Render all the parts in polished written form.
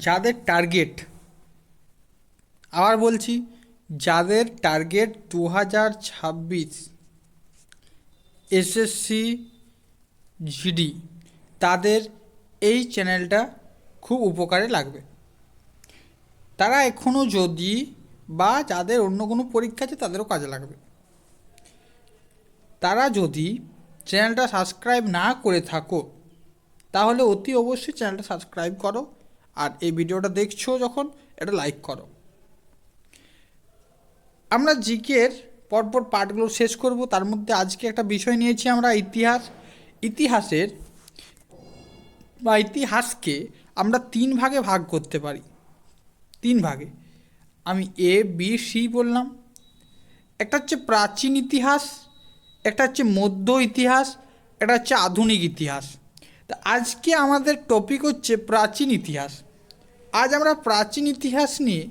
যাদের টার্গেট, আবার বলছি, যাদের টার্গেট 2026 এসএসসি জিডি, তাদের এই চ্যানেলটা খুব উপকারে লাগবে। তারা এখনও যদি বা যাদের অন্য কোনো পরীক্ষা আছে তাদেরও কাজে লাগবে, তারা যদি চ্যানেলটা সাবস্ক্রাইব না করে থাকো তাহলে অতি অবশ্যই চ্যানেলটা সাবস্ক্রাইব করো, আর এই ভিডিওটা দেখছো যখন এটা লাইক করো। আমরা জিকের পরপর পার্টগুলো শেষ করব। তার মধ্যে আজকে একটা বিষয় নিয়েছি আমরা ইতিহাসের বা ইতিহাসকে আমরা 3 ভাগে ভাগ করতে পারি। 3 ভাগে আমি এ বি সি বললাম। একটা হচ্ছে প্রাচীন ইতিহাস, একটা হচ্ছে মধ্য ইতিহাস, একটা হচ্ছে আধুনিক ইতিহাস। তা আজকে আমাদের টপিক হচ্ছে প্রাচীন ইতিহাস। আজ আমরা প্রাচীন ইতিহাস নিয়ে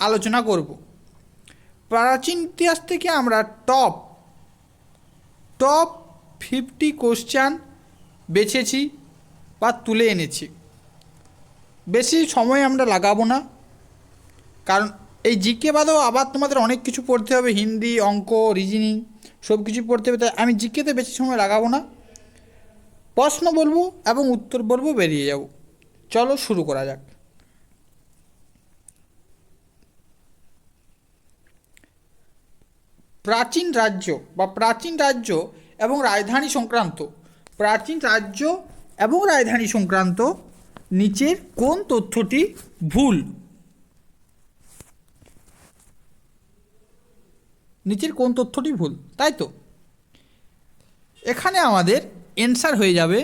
আলোচনা করব। প্রাচীন ইতিহাস থেকে আমরা টপ 50 কোশ্চেন বেছেছি বা তুলে এনেছি। বেশি সময় আমরা লাগাবো না, কারণ এই জিকে বাদেও আবার তোমাদের অনেক কিছু পড়তে হবে, হিন্দি, অঙ্ক, রিজনিং সব কিছু পড়তে হবে। তাই আমি জিকেতে বেশি সময় লাগাবো না, প্রশ্ন বলবো এবং উত্তর বলবো, বেরিয়ে যাব। চলো শুরু করা যাক। প্রাচীন রাজ্য বা প্রাচীন রাজ্য এবং রাজধানী সংক্রান্ত, প্রাচীন রাজ্য এবং রাজধানী সংক্রান্ত নিচের কোন তথ্যটি ভুল? নিচের কোন তথ্যটি ভুল, তাই তো? এখানে আমাদের অ্যান্সার হয়ে যাবে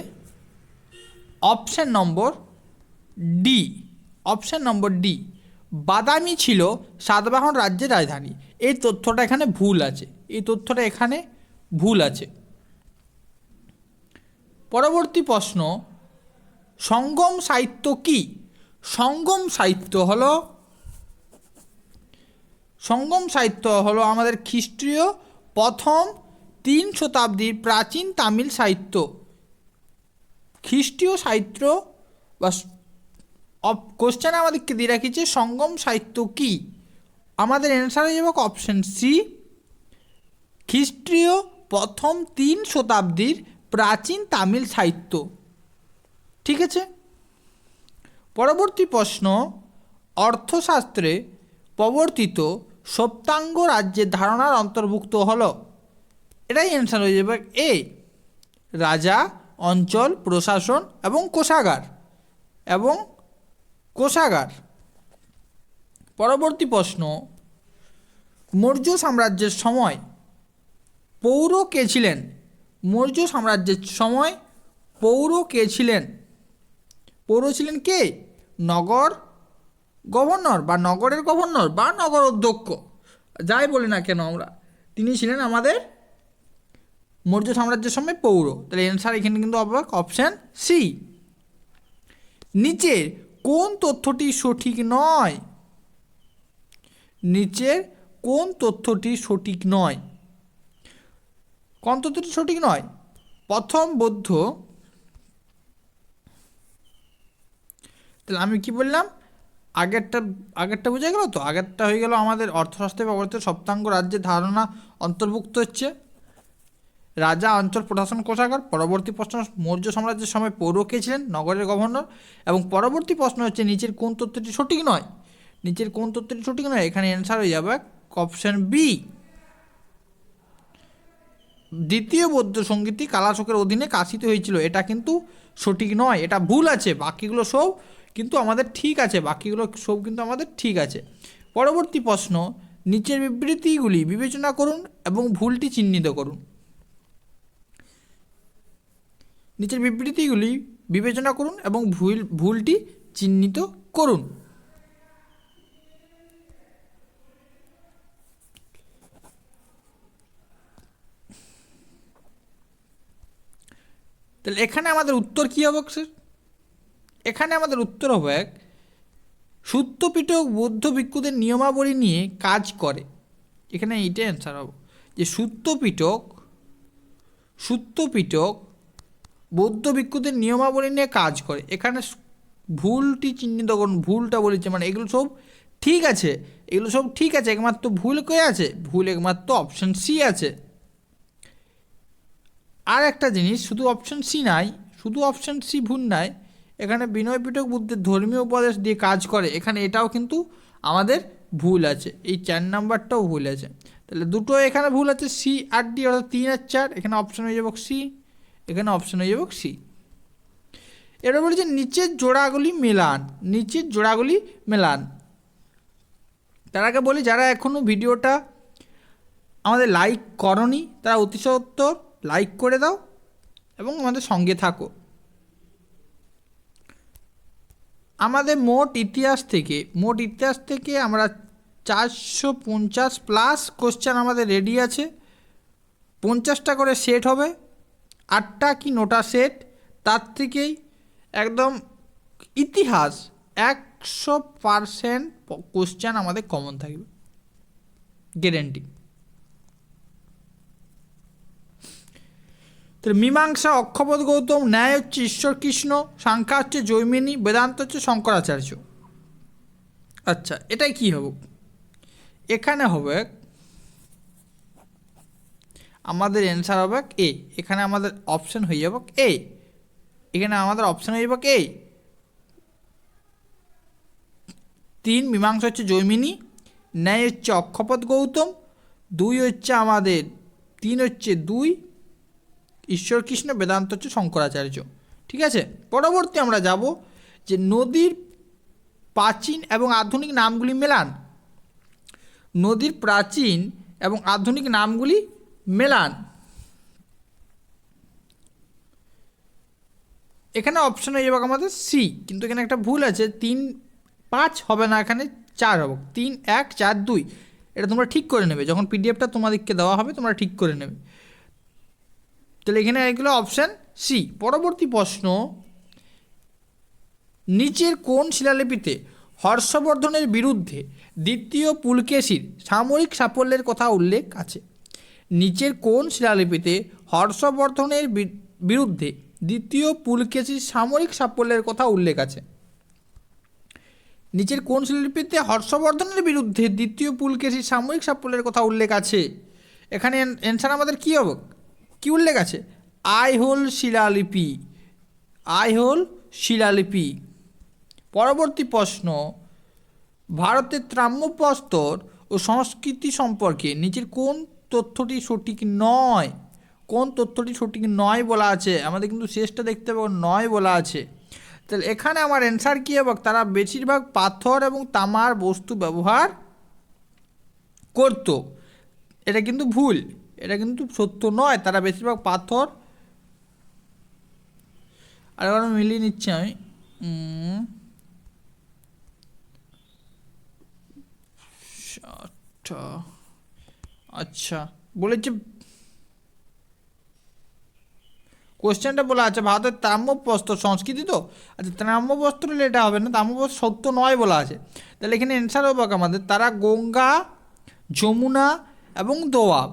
option number D. Option number D, বাদামি ছিল সাতবাহন রাজ্যের রাজধানী। এই তথ্যটা এখানে ভুল আছে, এই তথ্যটা এখানে ভুল আছে। পরবর্তী প্রশ্ন, সঙ্গম সাহিত্য কি? সঙ্গম সাহিত্য হলো আমাদের খ্রিস্টীয় প্রথম 3 শতাব্দীর প্রাচীন তামিল সাহিত্য। খ্রিস্টীয় সাহিত্য বা কোশ্চেনে আমাদেরকে দিয়ে রাখিছে সঙ্গম সাহিত্য কি। আমাদের অ্যান্সার হয়ে যাবে অপশন সি, খ্রিস্টীয় প্রথম 3 শতাব্দীর প্রাচীন তামিল সাহিত্য। ঠিক আছে। পরবর্তী প্রশ্ন, অর্থশাস্ত্রে প্রবর্তিত সপ্তাঙ্গ রাজ্যের ধারণার অন্তর্ভুক্ত হলো। এটাই অ্যান্সার হয়ে যাবে এ, রাজা, অঞ্চল, প্রশাসন এবং কোষাগার। পরবর্তী প্রশ্ন, মৌর্য সাম্রাজ্যের সময় পৌর কে ছিলেন? মৌর্য সাম্রাজ্যের সময় পৌর কে ছিলেন? পৌর ছিলেন কে? নগর গভর্নর বা নগরের গভর্নর বা নগর অধ্যক্ষ, যাই বলি না কেন আমরা, তিনি ছিলেন আমাদের মৌর্য সাম্রাজ্যের সময় পৌর। তাহলে অ্যান্সার এখানে কিন্তু অপশান সি। নিচের কোন তথ্যটি সঠিক নয়? নিচের কোন তথ্যটি সঠিক নয়? কোন তথ্যটি সঠিক নয়? প্রথম বৌদ্ধ, তাহলে আমি কি বললাম? আগেরটা বোঝা গেল তো। আগেরটা হয়ে গেল আমাদের অর্থশাস্ত্রে ব্যবহৃত সপ্তাঙ্গ রাজ্যের ধারণা অন্তর্ভুক্ত হচ্ছে রাজা, অঞ্চল, প্রশাসন, কোষাগার। পরবর্তী প্রশ্ন, মৌর্য সাম্রাজ্যের সময় পৌর কে ছিলেন? নগরের গভর্নর। এবং পরবর্তী প্রশ্ন হচ্ছে নিচের কোন তথ্যটি সঠিক নয়? নিচের কোন তথ্যটি সঠিক নয়? এখানে অ্যান্সার হয়ে যাবে অপশন বি, দ্বিতীয় বৌদ্ধ সঙ্গীতটি কালাশোকের অধীনে কাশিত হয়েছিল। এটা কিন্তু সঠিক নয়, এটা ভুল আছে। বাকিগুলো সব কিন্তু আমাদের ঠিক আছে, বাকিগুলো সব কিন্তু আমাদের ঠিক আছে। পরবর্তী প্রশ্ন, নিচের বিবৃতিগুলি বিবেচনা করুন এবং ভুলটি চিহ্নিত করুন। নিচের বিবৃতিগুলি বিবেচনা করুন এবং ভুলটি চিহ্নিত করুন। তাহলে এখানে আমাদের উত্তর কী হবে স্যার? এখানে আমাদের উত্তর হবে সূত্রপিটক বৌদ্ধ ভিক্ষুদের নিয়মাবলী নিয়ে কাজ করে। এখানে এইটাই অ্যান্সার হবে যে সূত্রপিটক বৌদ্ধ ভিক্ষুদের নিয়মাবলী নিয়ে কাজ করে। এখানে ভুলটি চিহ্নিত করুন, ভুলটা বলেছে মানে এগুলো সব ঠিক আছে, এগুলো সব ঠিক আছে, একমাত্র ভুল কে আছে, ভুল একমাত্র অপশন সি আছে। আর একটা জিনিস, শুধু অপশন সি নাই, শুধু অপশন সি ভুল নাই, এখানে বিনয় পিটক বুদ্ধের ধর্মীয় উপদেশ দিয়ে কাজ করে, এখানে এটাও কিন্তু আমাদের ভুল আছে, এই 4 নাম্বারটাও ভুল আছে। তাহলে দুটো এখানে ভুল আছে, সি আর ডি, অর্থাৎ 3 আর 4, এখানে অপশন হয়ে যাবে সি, এখানে অপশন হয়ে যাবে সি। এবার বলেছে নিচের জোড়াগুলি মেলান, নিচের জোড়াগুলি মেলান। তার আগে বলি, যারা এখনও ভিডিওটা আমাদের লাইক করনি তারা অতি সত্বর লাইক করে দাও এবং আমাদের সঙ্গে থাকো। আমাদের মোট ইতিহাস থেকে আমরা 450 প্লাস কোশ্চেন আমাদের রেডি আছে। 50টা করে সেট হবে, 8টা কি 9টা সেট, তার থেকেই একদম ইতিহাস 100% কোশ্চেন আমাদের কমন থাকবে, গ্যারেন্টি। তো মীমাংসা অক্ষপদ গৌতম, ন্যায় হচ্ছে ঈশ্বর কৃষ্ণ, সাংখ্য হচ্ছে জৈমিনী, বেদান্ত হচ্ছে শঙ্করাচার্য। আচ্ছা, এটাই কি হবে, এখানে হবে আমাদের অ্যান্সার হবে এ, এখানে আমাদের অপশন হয়ে যাবে এ, এখানে আমাদের অপশন হয়ে যাবে এ। 3 মীমাংসা হচ্ছে জৈমিনী, ন্যায় হচ্ছে অক্ষপদ গৌতম, 2 হচ্ছে আমাদের 3 হচ্ছে 2 ঈশ্বর কৃষ্ণ, বেদান্ত হচ্ছে শঙ্করাচার্য। ঠিক আছে, পরবর্তী আমরা যাব যে নদীর প্রাচীন এবং আধুনিক নামগুলি মেলান। নদীর প্রাচীন এবং আধুনিক নামগুলি মেলান। এখানে অপশন হয়ে যাবে আমাদের সি, কিন্তু এখানে একটা ভুল আছে, 3 5 হবে না, এখানে 4 হবে, 3 1 4 2, এটা তোমরা ঠিক করে নেবে, যখন পিডিএফটা তোমাদেরকে দেওয়া হবে তোমরা ঠিক করে নেবে। তাহলে এখানে এগুলো অপশান সি। পরবর্তী প্রশ্ন, নিচের কোন শিলালিপিতে হর্ষবর্ধনের বিরুদ্ধে দ্বিতীয় পুলকেশীর সামরিক সাফল্যের কথা উল্লেখ আছে? নিচের কোন শিলালিপিতে হর্ষবর্ধনের বিরুদ্ধে দ্বিতীয় পুলকেশীর সামরিক সাফল্যের কথা উল্লেখ আছে? নিচের কোন শিলালিপিতে হর্ষবর্ধনের বিরুদ্ধে দ্বিতীয় পুলকেশীর সামরিক সাফল্যের কথা উল্লেখ আছে? এখানে অ্যান্সার আমাদের কী হবে, কী উল্লেখ আছে? আইহোল শিলালিপি, আইহোল শিলালিপি। পরবর্তী প্রশ্ন, ভারতের ত্রাম্যপ্রস্তর ও সংস্কৃতি সম্পর্কে নিচের কোন তথ্যটি সঠিক নয়? কোন তথ্যটি সঠিক নয় বলা আছে, আমাদের কিন্তু শেষটা দেখতে পাবো নয় বলা আছে। তাহলে এখানে আমার অ্যান্সার কী হবে, তারা বেশিরভাগ পাথর এবং তামার বস্তু ব্যবহার করত, এটা কিন্তু ভুল, এটা কিন্তু সত্য নয়, তারা বেশিরভাগ পাথর। আর আমি মিলিয়ে নিচ্ছি আমি, আচ্ছা বলেছে কোশ্চেনটা বলা আছে ভারতের তাম্রপ্রস্তর সংস্কৃতি, তো আচ্ছা তাম্রপ্রস্তর হলে এটা হবে না, তাম্রপ্রস্তর সত্য নয় বলা আছে। তাহলে এখানে অ্যান্সার হবে আমাদের, তারা গঙ্গা, যমুনা এবং দোয়াব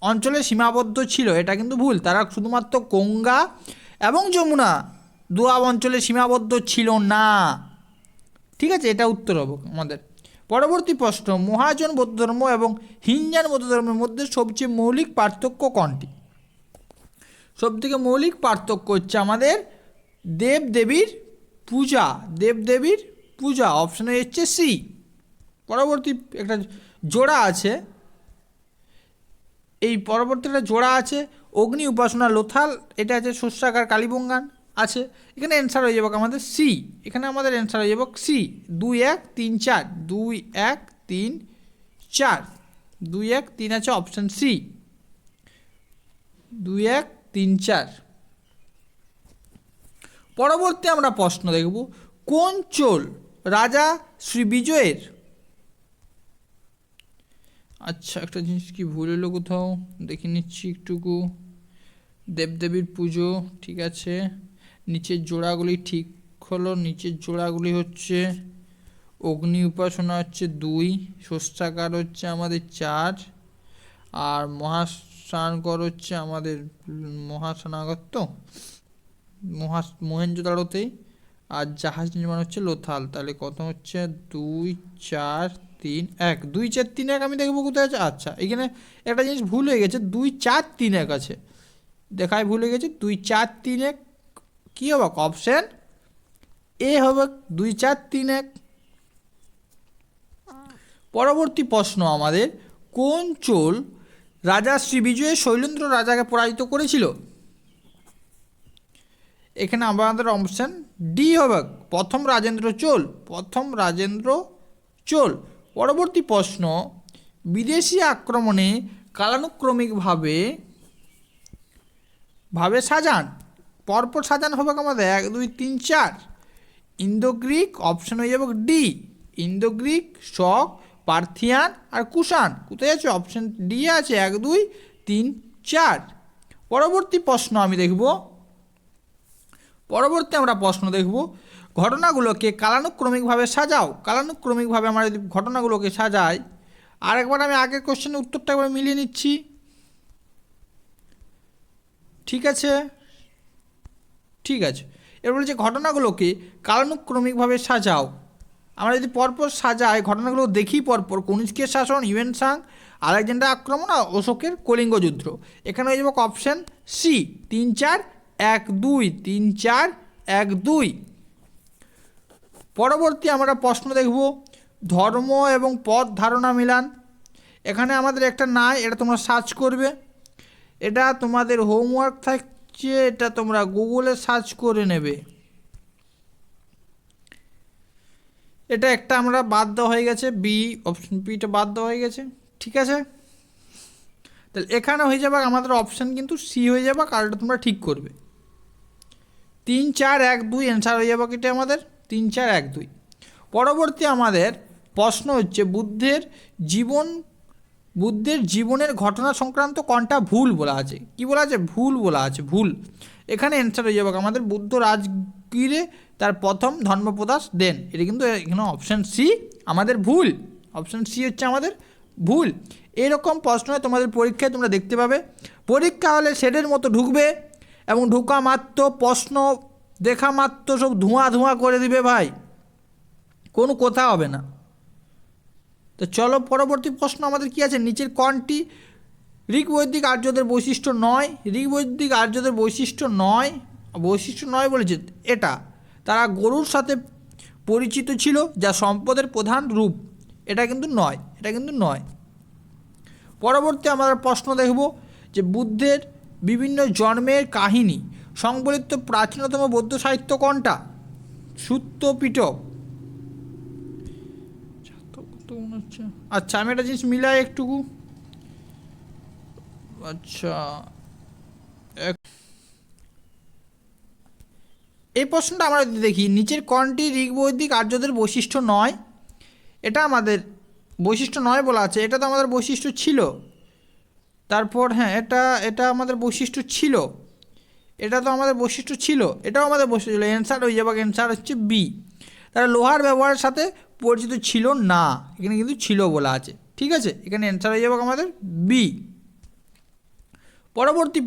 অঞ্চলে সীমাবদ্ধ ছিল, এটা কিন্তু ভুল, তারা শুধুমাত্র গঙ্গা এবং যমুনা, দোয়াব অঞ্চলে সীমাবদ্ধ ছিল না। ঠিক আছে, এটা উত্তর হবে আমাদের। পরবর্তী প্রশ্ন, মহাজন বৌদ্ধধর্ম এবং হিনজান বৌদ্ধধর্মের মধ্যে সবচেয়ে মৌলিক পার্থক্য কোনটি? সবথেকে মৌলিক পার্থক্য হচ্ছে আমাদের দেবদেবীর পূজা, দেবদেবীর পূজা, অপশানে হচ্ছে সি। পরবর্তী একটা জোড়া আছে, এই পরবর্তী একটা জোড়া আছে অগ্নি উপাসনা লোথাল, এটা আছে শস্যাগার কালীবঙ্গান আছে, এখানে অ্যান্সার হয়ে যাবে আমাদের সি, এখানে আমাদের অ্যান্সার হয়ে যাবে সি। 2 1 3 4, 2 1 3 4, 2 1 3 আছে অপশান সি, 2 1 3 4। পরবর্তী আমরা প্রশ্ন দেখব, কোন চোল রাজা শ্রীবিজয়ের, আচ্ছা একটা জিনিস কি ভুল হলো কোথাও দেখে নিচ্ছি একটুকু, দেবদেবীর পুজো ঠিক আছে, নিচের জোড়াগুলি ঠিক হলো, নিচের জোড়াগুলি হচ্ছে অগ্নি উপাসনা হচ্ছে 2, শস্যাগার হচ্ছে আমাদের 4, আর মহাস্নানগড় হচ্ছে আমাদের মহাস্নানগর, তো মহেঞ্জোদাড়োতেই, আর জাহাজ নির্মাণ হচ্ছে লোথাল। তাহলে কত হচ্ছে 2 4 3 1, 2 4 3 1 আমি দেখবো কোথায় আছে। আচ্ছা এখানে একটা জিনিস ভুল হয়ে গেছে, 2 4 3 1 আছে, দেখায় ভুল হয়ে গেছে। 2 4 3 1 কী হবে? অপশান এ হবে 2 4 3 1। পরবর্তী প্রশ্ন আমাদের, কোন চোল রাজা শ্রীবিজয় শৈলেন্দ্র রাজাকে পরাজিত করেছিল? এখানে আমাদের অপশান ডি হবে, প্রথম রাজেন্দ্র চোল, প্রথম রাজেন্দ্র চোল। পরবর্তী প্রশ্ন, বিদেশি আক্রমণে কালানুক্রমিকভাবে সাজান, পরপর সাজান হবে আমাদের 1 2 3 4। ইন্দো গ্রিক, অপশান হয়ে যাবে ডি, ইন্দো গ্রিক, শক, পার্থিয়ান আর কুষাণ। কোথায় আছে? অপশান ডি আছে 1 2 3 4। পরবর্তী প্রশ্ন আমি দেখব, আমরা প্রশ্ন দেখব, ঘটনাগুলোকে কালানুক্রমিকভাবে সাজাও। কালানুক্রমিকভাবে আমরা যদি ঘটনাগুলোকে সাজাই, আরেকবার আমি আগের কোশ্চেনের উত্তরটা একবার মিলিয়ে নিচ্ছি। ঠিক আছে, এবার বলছে ঘটনাগুলোকে কালানুক্রমিকভাবে সাজাও। আমরা যদি পরপর সাজাই, ঘটনাগুলো দেখি পরপর, কনিষ্কের শাসন, হিউয়েন সাং, আলেকজান্ডার আক্রমণ আর অশোকের কলিঙ্গ যুদ্ধ। এখানে হয়ে যাবে অপশান সি 3 4 1 2, 3 4 1 2। পরবর্তী আমরা প্রশ্ন দেখব, ধর্ম এবং পথ ধারণা মিলান। এখানে আমাদের একটা নাই, এটা তোমরা সার্চ করবে, এটা তোমাদের হোমওয়ার্ক থাকছে, এটা তোমরা গুগলে সার্চ করে নেবে। এটা একটা আমরা বাদ দেওয়া হয়ে গেছে, বি, অপশন বিটা বাদ দেওয়া হয়ে গেছে। ঠিক আছে, তাহলে এখানে হয়ে যাবে আমাদের অপশান কিন্তু সি হয়ে যাবে, কারণটা তোমরা ঠিক করবে। 3 4 1 2 অ্যান্সার হয়ে যাবে এটা আমাদের 3 4 1 2। পরবর্তী আমাদের প্রশ্ন হচ্ছে, বুদ্ধের জীবনের ঘটনা সংক্রান্ত কোনটা ভুল বলা আছে? কি বলা আছে? ভুল বলা আছে, ভুল। এখানে অ্যান্সার হয়ে যাবে আমাদের বুদ্ধ রাজগীরে তার প্রথম ধর্মপ্রদাস দেন। এটা কিন্তু এখানে অপশান সি আমাদের ভুল, অপশান সি হচ্ছে আমাদের ভুল। এরকম প্রশ্ন তোমাদের পরীক্ষায় তোমরা দেখতে পাবে। পরীক্ষা হলে শেডের মতো ঢুকবে এবং ঢোকা মাত্র প্রশ্ন দেখা মাত্র সব ধোঁয়া করে দিবে ভাই, কোনো কথা হবে না। তো চলো পরবর্তী প্রশ্ন আমাদের কি আছে, নিচের কোনটি ঋগ্বৈদিক আর্যদের বৈশিষ্ট্য নয়? ঋগ্বৈদিক আর্যদের বৈশিষ্ট্য নয় বলেছে এটা, তারা গরুর সাথে পরিচিত ছিল যা সম্পদের প্রধান রূপ। এটা কিন্তু নয়। পরবর্তী আমরা প্রশ্ন দেখব যে, বুদ্ধের বিভিন্ন জন্মের কাহিনী সংবলিত প্রাচীনতম বৌদ্ধ সাহিত্য কোনটা? সূত্র পিটক। আচ্ছা আমি একটা জিনিস মিলাই একটুকু। আচ্ছা এই প্রশ্নটা আমরা যদি দেখি, নিচের কোনটি ঋগ্বৈদিক আর্যদের বৈশিষ্ট্য নয়? এটা আমাদের বৈশিষ্ট্য নয় বলা আছে, এটা তো আমাদের বৈশিষ্ট্য ছিল। তারপর হ্যাঁ, এটা আমাদের বৈশিষ্ট্য ছিল, এটাও আমাদের বৈশিষ্ট্য ছিল। অ্যান্সার হয়ে যাবে, অ্যান্সার হচ্ছে বি। তারা লোহার ব্যবহারের সাথে পরিচিত ছিল না, এখানে কিন্তু ছিল বলা আছে। ঠিক আছে, এখানে অ্যান্সার হয়ে যাবে আমাদের বি। পরবর্তী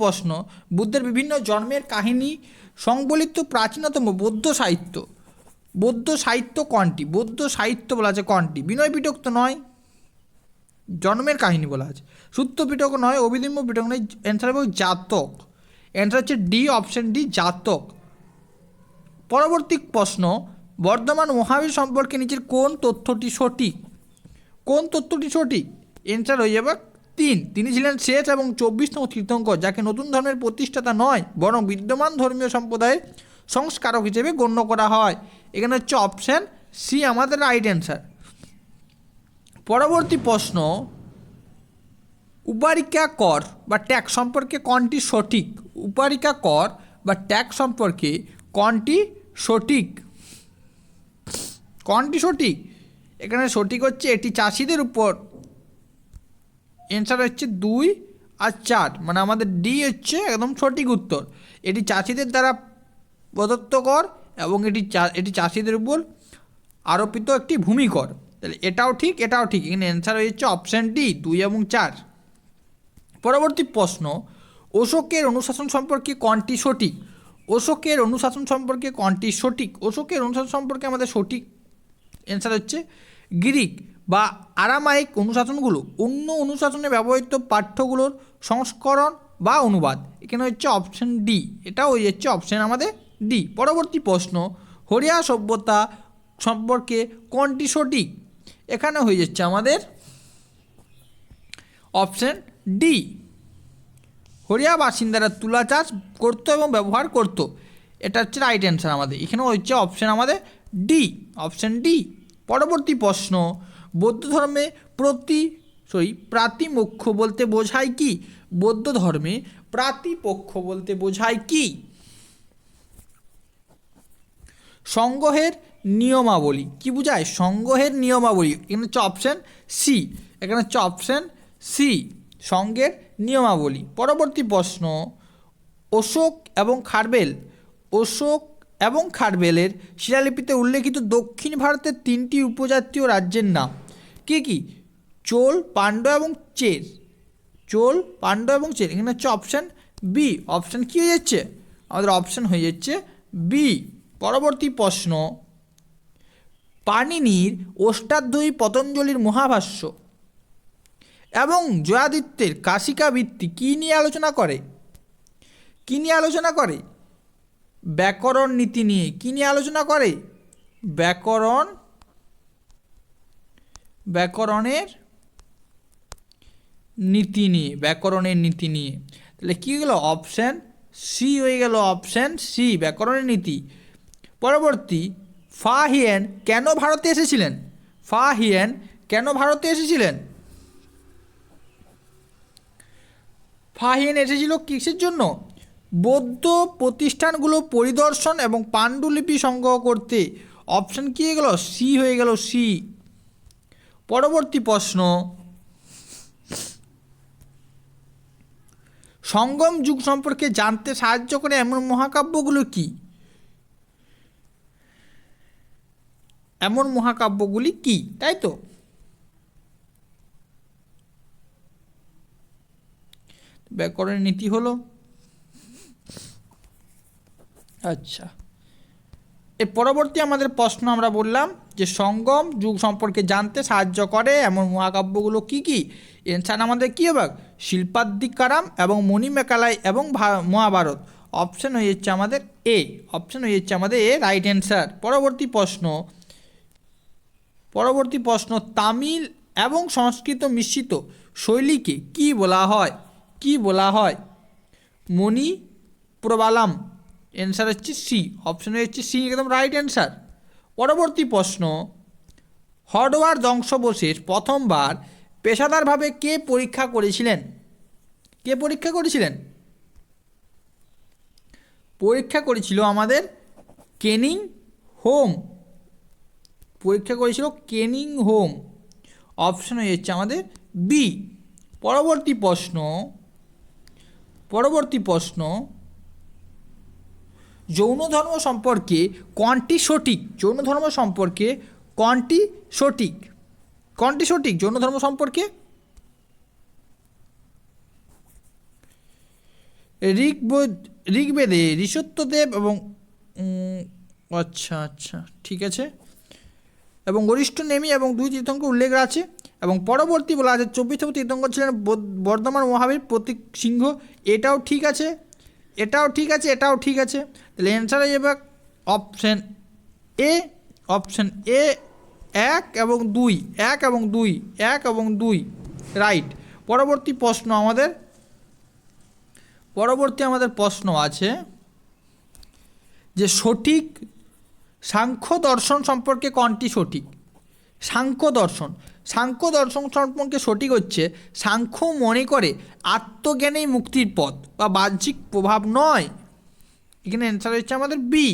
প্রশ্ন, বুদ্ধের বিভিন্ন জন্মের কাহিনী সংবলিত প্রাচীনতম বৌদ্ধ সাহিত্য কোনটি? বৌদ্ধ সাহিত্য বলা আছে কোনটি? বিনয় পিটক তো নয়, জন্মের কাহিনী বলা আছে। সূত্র পিটক নয়, অভিধম্ম পিটক নয়, অ্যান্সার হবে জাতক। অ্যান্সার হচ্ছে ডি, অপশন ডি, জাতক। পরবর্তী প্রশ্ন, বর্ধমান মহাবীর সম্পর্কে নিচের কোন তথ্যটি সঠিক? অ্যান্সার হয়ে যাবে 3। তিনি ছিলেন শেষ এবং 24তম তীর্থঙ্কর, যাকে নতুন ধর্মের প্রতিষ্ঠাতা নয় বরং বিদ্যমান ধর্মীয় সম্প্রদায়ের সংস্কারক হিসেবে গণ্য করা হয়। এখানে হচ্ছে অপশান সি আমাদের রাইট অ্যান্সার। পরবর্তী প্রশ্ন, উপারিকা কর বা ট্যাক্স সম্পর্কে কোনটি সঠিক? উপারিকা কর বা ট্যাক্স সম্পর্কে কোনটি সঠিক? এখানে সঠিক হচ্ছে এটি চাষিদের উপর। অ্যান্সার হচ্ছে 2 আর 4, মানে আমাদের ডি হচ্ছে একদম সঠিক উত্তর। এটি চাষিদের দ্বারা প্রদত্ত কর এবং এটি চাষিদের উপর আরোপিত একটি ভূমি কর। তাহলে এটাও ঠিক। এখানে অ্যান্সার হয়ে যাচ্ছে অপশান ডি, 2 এবং 4। পরবর্তী প্রশ্ন, অশোকের অনুশাসন সম্পর্কে কোনটি সঠিক? অশোকের অনুশাসন সম্পর্কে কোনটি সঠিক? অশোকের অনুশাসন সম্পর্কে আমাদের সঠিক অ্যান্সার হচ্ছে গ্রিক বা আরামাইক অনুশাসনগুলো অন্য অনুশাসনে ব্যবহৃত পাঠ্যগুলোর সংস্করণ বা অনুবাদ। এখানে হচ্ছে অপশন ডি, এটা হয়ে যাচ্ছে অপশন আমাদের ডি। পরবর্তী প্রশ্ন, হরিয়া সভ্যতা সম্পর্কে কোনটি সঠিক? এখানে হয়ে যাচ্ছে আমাদের অপশন ডি। হরিয়া বাসিন্দারা তুলা চাষ করতো এবং ব্যবহার করতো, এটা হচ্ছে রাইট অ্যান্সার আমাদের। এখানে হচ্ছে অপশন আমাদের ডি, অপশন ডি। পরবর্তী প্রশ্ন, বৌদ্ধ ধর্মে প্রাতিমোক্ষ বলতে বোঝায় কি? বৌদ্ধ ধর্মে প্রাতিপক্ষ বলতে বোঝায় কি? সংগ্রহের নিয়মাবলী কি বোঝায়? সংগ্রহের নিয়মাবলী, এখানে হচ্ছে অপশন সি, এখানে হচ্ছে অপশন সি, সংঘের নিয়মাবলী। পরবর্তী প্রশ্ন, অশোক এবং খারবেলের শিলালিপিতে উল্লেখিত দক্ষিণ ভারতের 3টি উপজাতীয় রাজ্যের নাম কি কি? চোল, পাণ্ড্য এবং চের। চোল, পাণ্ড্য এবং চের, এখানে হচ্ছে অপশান বি। অপশান কী হয়ে যাচ্ছে আমাদের? অপশান হয়ে যাচ্ছে বি। পরবর্তী প্রশ্ন, পাণিনির অষ্টাধ্যায়ী পতঞ্জলির মহাভাষ্য এবং জয়াদিত্যের কাশিকা বৃত্তি কী নিয়ে আলোচনা করে? কী নিয়ে আলোচনা করে? ব্যাকরণ নীতি নিয়ে। কী নিয়ে আলোচনা করে? ব্যাকরণের নীতি নিয়ে, ব্যাকরণের নীতি নিয়ে। তাহলে কী গেল? অপশান সি হয়ে গেল, অপশান সি, ব্যাকরণের নীতি। পরবর্তী, ফা হিয়েন কেন ভারতে এসেছিলেন? ফা হিয়েন কেন ভারতে এসেছিলেন? ফা হিয়েন এসেছিল কিসের জন্য? বৌদ্ধ প্রতিষ্ঠানগুলো পরিদর্শন এবং পাণ্ডুলিপি সংগ্রহ করতে। অপশান কী হয়ে গেল? সি হয়ে গেল, সি। পরবর্তী প্রশ্ন, সঙ্গম যুগ সম্পর্কে জানতে সাহায্য করে এমন মহাকাব্যগুলো কি? এমন মহাকাব্যগুলি কি, তাই তো? ব্যাকরণের নীতি হলো। আচ্ছা, এর পরবর্তী আমাদের প্রশ্ন আমরা বললাম যে সঙ্গম যুগ সম্পর্কে জানতে সাহায্য করে এমন মহাকাব্যগুলো কি কি? এনসার আমাদের কী হবে? শিল্পাদ্দিকারাম এবং মণিমেকালাই এবং মহাভারত। অপশান হয়ে যাচ্ছে আমাদের এ, অপশান হয়ে যাচ্ছে আমাদের এ, রাইট অ্যান্সার। পরবর্তী প্রশ্ন, তামিল এবং সংস্কৃত মিশ্রিত শৈলীকে কি বলা হয়? কি বলা হয়? মণি প্রবালাম। অ্যান্সার হচ্ছে সি, অপশন হচ্ছে সি, একদম রাইট অ্যান্সার। পরবর্তী প্রশ্ন, হরওয়ার্ড বংশবশেষ প্রথমবার পেশাদারভাবে কে পরীক্ষা করেছিলেন? কে পরীক্ষা করেছিলেন? পরীক্ষা করেছিল আমাদের কেনিং হোম। পরীক্ষা করেছিল কেনিং হোম। অপশন হয়ে যাচ্ছে আমাদের বি। পরবর্তী প্রশ্ন, যৌন ধর্ম সম্পর্কে কোনটি সঠিক? যৌন ধর্ম সম্পর্কে কোনটি সঠিক? কোনটি সঠিক যৌন ধর্ম সম্পর্কে? ঋগ্বেদে ঋষত্যদেব এবং আচ্ছা ঠিক আছে, এবং গরিষ্ঠ নেমি এবং 2 তীর্থঙ্কর উল্লেখ আছে। এবং পরবর্তী বলা আছে 24তম তীর্থঙ্কর ছিলেন বর্ধমান মহাবীর প্রতীক সিংহ। এটাও ঠিক আছে, এটাও ঠিক আছে, এটাও ঠিক আছে। তাহলে অ্যান্সার হয়ে যাবে অপশান এ, অপশান এ, 1 এবং 2, 1 এবং 2, 1 এবং 2, রাইট। পরবর্তী আমাদের প্রশ্ন আছে যে সঠিক সাংখ্য দর্শন সম্পর্কে কোনটি সঠিক? সাংখ্য দর্শন সম্পর্কে সঠিক হচ্ছে সাংখ্য মনে করে আত্মজ্ঞানেই মুক্তির পথ বা বাহ্যিক প্রভাব নয়। এখানে অ্যান্সার হচ্ছে আমাদের বি।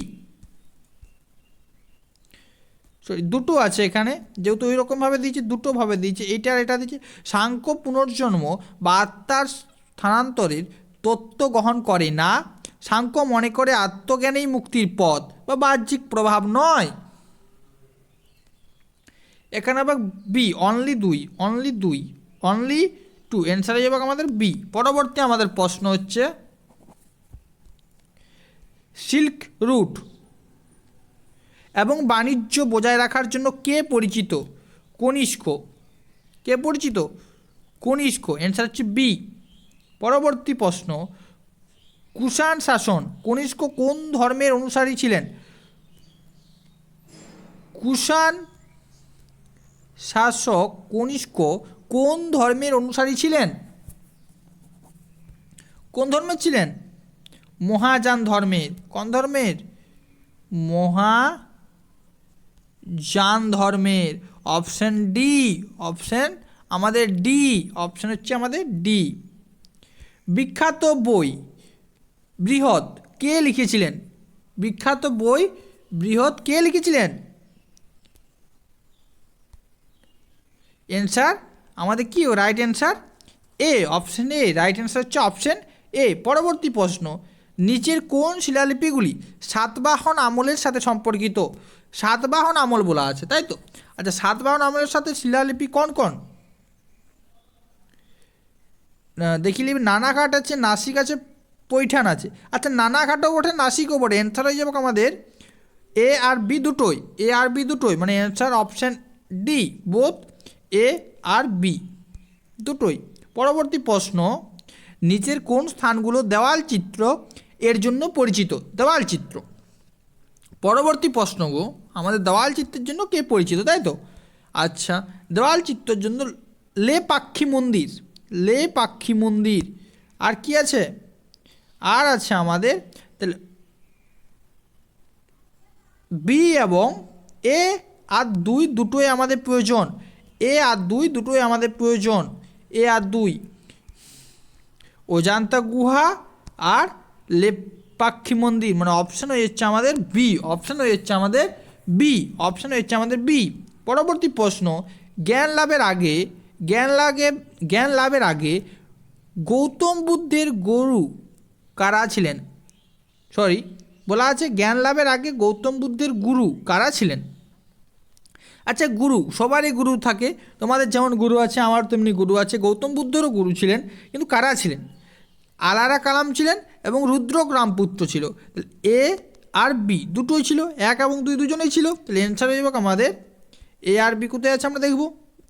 দুটো আছে এখানে, যেহেতু ওই রকমভাবে দিয়েছে, দুটোভাবে দিয়েছে, এইটা আর এটা দিয়েছে। সাংখ্য পুনর্জন্ম বা আত্মার স্থানান্তরের তত্ত্ব গ্রহণ করে না। সাংখ্য মনে করে আত্মজ্ঞানেই মুক্তির পথ বা বাহ্যিক প্রভাব নয়। এখানে আবার বি, অনলি 2, অনলি 2, অ্যান্সার হয়ে যাবে আমাদের বি। পরবর্তী আমাদের প্রশ্ন হচ্ছে সিল্ক রুট। এবং বাণিজ্য বজায় রাখার জন্য কে পরিচিত? কনিষ্ক। কে পরিচিত? কনিষ্ক। অ্যান্সার হচ্ছে বি। পরবর্তী প্রশ্ন, কুষাণ শাসন, কনিষ্ক কোন ধর্মের অনুসারী ছিলেন? কুষাণ শাসক কনিষ্ক কোন ধর্মের অনুসারী ছিলেন? কোন ধর্মের ছিলেন? মহাযান ধর্মের। কোন ধর্মের? মহাযান ধর্মের। Option D. অপশন আমাদের ডি। অপশন হচ্ছে আমাদের ডি। বিখ্যাত বই বৃহৎ কে লিখেছিলেন? বিখ্যাত বই বৃহৎ কে লিখেছিলেন? অ্যান্সার আমাদের কি right answer? A. Option A right answer হচ্ছে অপশন এ। পরবর্তী প্রশ্ন, নিচের কোন শিলালিপিগুলি সাতবাহন আমলের সাথে সম্পর্কিত? সাতবাহন আমল বলা আছে, তাই তো? আচ্ছা, সাতবাহন আমলের সাথে শিলালিপি কোন কোন? দেখি লিপি নানাঘাট আছে, নাসিক আছে, পৈঠান আছে। আচ্ছা, নানাঘাটও বটে, নাসিকও বটে। অ্যান্সার হয়ে যাবে আমাদের এ আর বি দুটোই। এ আর বি দুটোই, মানে answer option D, both A R B দুটোই। পরবর্তী প্রশ্ন, নিচের কোন স্থানগুলো দেওয়াল চিত্র এর জন্য পরিচিত? দেওয়াল চিত্র। পরবর্তী প্রশ্নগুলো আমাদের দেওয়াল চিত্রের জন্য কে পরিচিত, তাই তো? আচ্ছা, দেওয়াল চিত্রের জন্য লেপাক্ষী মন্দির। লেপাক্ষী মন্দির। আর কি আছে? আর আছে আমাদের তাহলে বি এবং এ আর দুই দুটোই আমাদের প্রয়োজন। এ আর দুই দুটোই আমাদের প্রয়োজন। এ আর দুই, অজান্তা গুহা আর লেপাক্ষী মন্দির, মানে অপশান হয়ে যাচ্ছে আমাদের বি। অপশান হয়ে যাচ্ছে আমাদের বি। অপশান হয়ে যাচ্ছে আমাদের বি। পরবর্তী প্রশ্ন, জ্ঞান লাভের আগে গৌতম বুদ্ধের গুরু কারা ছিলেন? বলা আছে জ্ঞান লাভের আগে গৌতম বুদ্ধের গুরু কারা ছিলেন? আচ্ছা, গুরু সবারই গুরু থাকে, তোমাদের যেমন গুরু আছে আমার তেমনি গুরু আছে। গৌতম বুদ্ধেরও গুরু ছিলেন, কিন্তু কারা ছিলেন? আলারা কালাম ছিলেন এবং রুদ্রক রামপুত্র ছিল। এ আর বি দুটোই ছিল, এক এবং দুই দুজনেই ছিল। তাহলে অ্যান্সার হয়ে যাবে আমাদের এ আর বি কোথায় আছে আমরা দেখব।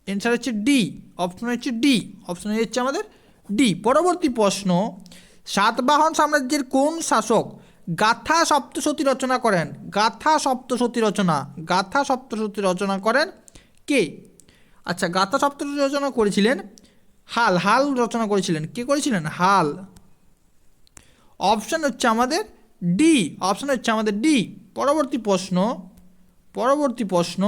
অ্যান্সার হচ্ছে ডি। অপশন হচ্ছে ডি। অপশন হয়ে যাচ্ছে আমাদের ডি। পরবর্তী প্রশ্ন, সাতবাহন সাম্রাজ্যের কোন শাসক গাথা সপ্তশতী রচনা করেন? গাথা সপ্তশতী রচনা করেন কে? আচ্ছা, গাথা সপ্তশতী রচনা করেছিলেন হাল রচনা করেছিলেন। কে করেছিলেন? হাল। অপশন হচ্ছে আমাদের ডি। অপশন হচ্ছে আমাদের ডি। পরবর্তী প্রশ্ন,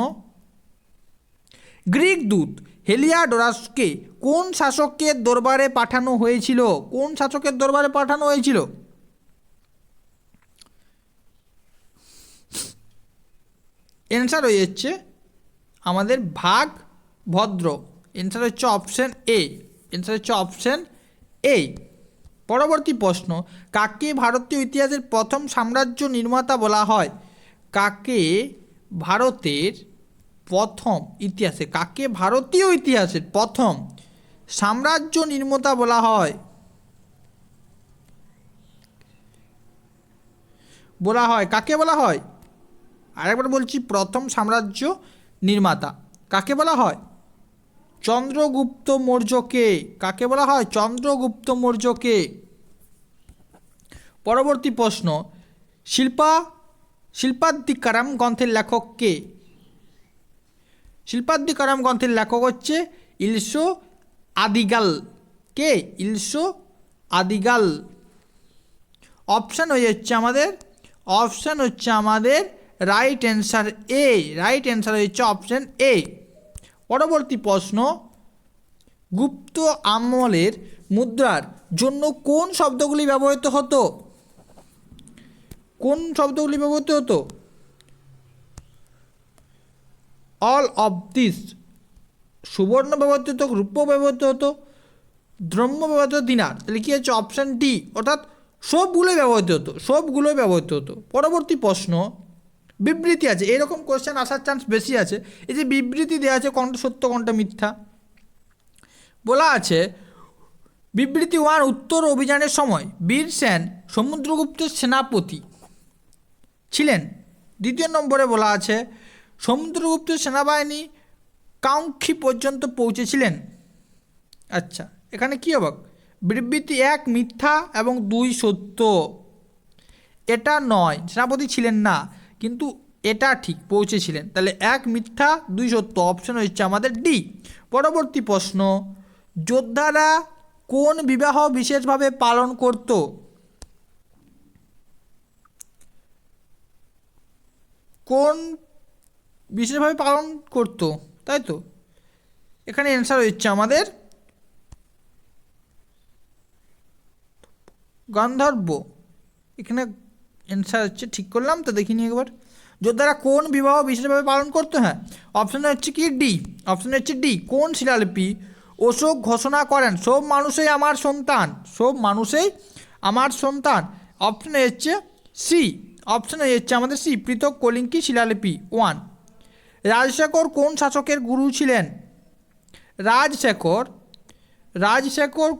গ্রিক দূত হেলিওডোরাসকে কোন শাসকের দরবারে পাঠানো হয়েছিল? কোন শাসকের দরবারে পাঠানো হয়েছিল? অ্যান্সার হয়ে যাচ্ছে আমাদের ভদ্র। অ্যান্সার হচ্ছে অপশন এ। অ্যান্সার হচ্ছে অপশন এ। পরবর্তী প্রশ্ন, কাকে ভারতীয় ইতিহাসের প্রথম সাম্রাজ্য নির্মাতা বলা হয়? কাকে ভারতীয় ইতিহাসের প্রথম সাম্রাজ্য নির্মাতা বলা হয়? কাকে বলা হয়? আরেকবার বলছি, প্রথম সাম্রাজ্য নির্মাতা কাকে বলা হয়? চন্দ্রগুপ্ত মৌর্যকে। কাকে বলা হয়? চন্দ্রগুপ্ত মৌর্যকে। পরবর্তী প্রশ্ন, শিল্পাদ্দিকারাম গ্রন্থের লেখক কে? শিল্পাদ্দিকারাম গ্রন্থের লেখক হচ্ছে ইলশো আদিগাল। কে? ইলশো আদিগাল। অপশান হয়ে যাচ্ছে আমাদের রাইট অ্যান্সার এ। রাইট অ্যান্সার হচ্ছে অপশান এ। পরবর্তী প্রশ্ন, গুপ্ত আমলের মুদ্রার জন্য কোন শব্দগুলি ব্যবহৃত হতো? All of this. সুবর্ণ ব্যবহৃত হতো, রূপ্য ব্যবহৃত হতো, দ্রব্য ব্যবহৃত হতো, দিনার। তাহলে কি হচ্ছে? অপশান ডি, অর্থাৎ সবগুলোই ব্যবহৃত হতো। পরবর্তী প্রশ্ন, বিবৃতি আছে, এরকম কোশ্চেন আসার চান্স বেশি আছে। এই যে বিবৃতি দেওয়া আছে, কোনটা সত্য কোনটা মিথ্যা বলা আছে। বিবৃতি 1, উত্তর অভিযানের সময় বীর সেন সমুদ্রগুপ্তের সেনাপতি। ছিলেন। দ্বিতীয় নম্বরে বলা আছে সমুদ্রগুপ্ত সেনাবাহিনী কাউঙ্ক্ষী পর্যন্ত পৌঁছেছিলেন। আচ্ছা, এখানে কী অবাক, বিবৃতি 1 মিথ্যা এবং 2 সত্য। এটা নয়, সেনাপতি ছিলেন না, কিন্তু এটা ঠিক, পৌঁছেছিলেন। তাহলে 1 মিথ্যা 2 সত্য, অপশন হচ্ছে আমাদের ডি। পরবর্তী প্রশ্ন, যোদ্ধারা কোন বিবাহ বিশেষভাবে পালন করত? কোন বিশেষভাবে পালন করত, তাই তো? এখানে অ্যান্সার হচ্ছে আমাদের গান্ধর্ব। এখানে অ্যান্সার হচ্ছে, ঠিক করলাম তো, দেখিনি একবার। যোদ্ধারা কোন বিবাহ বিশেষভাবে পালন করতো? হ্যাঁ, অপশন হচ্ছে কি ডি, অপশন হচ্ছে ডি। কোন শিলালিপি অশোক ঘোষণা করেন সব মানুষই আমার সন্তান, সব মানুষই আমার সন্তান? অপশন হচ্ছে সি, অপশন হচ্ছে আমাদের সি, পৃথক কলিঙ্কি শিলালিপি 1। রাজশেখর কোন শাসকের গুরু ছিলেন? রাজশেখর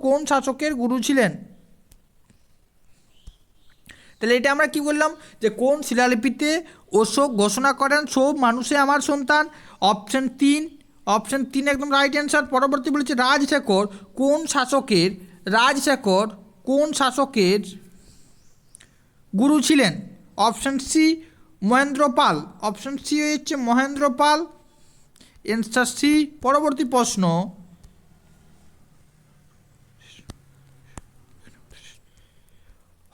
কোন শাসকের গুরু ছিলেন? তাহলে এটা আমরা কি বললাম, যে কোন শিলালিপিতে অশোক ঘোষণা করেন সব মানুষে আমার সন্তান? অপশন 3, অপশন 3 একদম রাইট অ্যান্সার। পরবর্তী বলেছে রাজশেখর কোন শাসকের গুরু ছিলেন? Option C, Mahendrapal. Option C হচ্ছে মহেন্দ্রপাল, অ্যান্সার সি। পরবর্তী প্রশ্ন,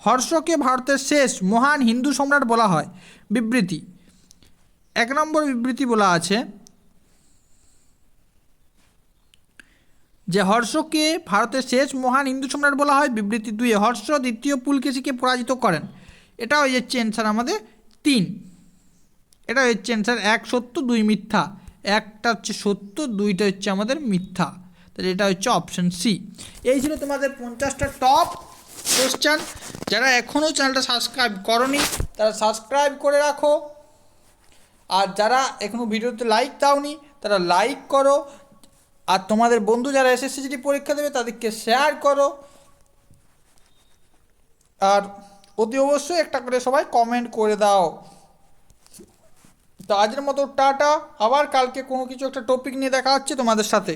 হর্ষকে ভারতের শেষ মহান হিন্দু সম্রাট বলা হয়। বিবৃতি 1 নম্বর বিবৃতি বলা আছে যে হর্ষকে ভারতের শেষ মহান হিন্দু সম্রাট বলা হয়। বিবৃতি 2, হর্ষ দ্বিতীয় পুলকেশীকে পরাজিত করেন। এটা হয়ে যাচ্ছে অ্যান্সার আমাদের 3। এটা হচ্ছে অ্যান্সার 1 সত্য 2 মিথ্যা, একটা হচ্ছে সত্য, 2টা হচ্ছে আমাদের মিথ্যা। তাহলে এটা হচ্ছে অপশন সি। এই ছিল তোমাদের 50টা টপ কোশ্চেন। যারা এখনও চ্যানেলটা সাবস্ক্রাইব করনি তারা সাবস্ক্রাইব করে রাখো, আর যারা এখনও ভিডিওতে লাইক দাওনি তারা লাইক করো, আর তোমাদের বন্ধু যারা এসএসসি পরীক্ষা দেবে তাদেরকে শেয়ার করো, আর অতি অবশ্যই একটা করে সবাই কমেন্ট করে দাও। তো আজকের মতো টাটা, আবার কালকে কোনো কিছু একটা টপিক নিয়ে দেখা হচ্ছে তোমাদের সাথে।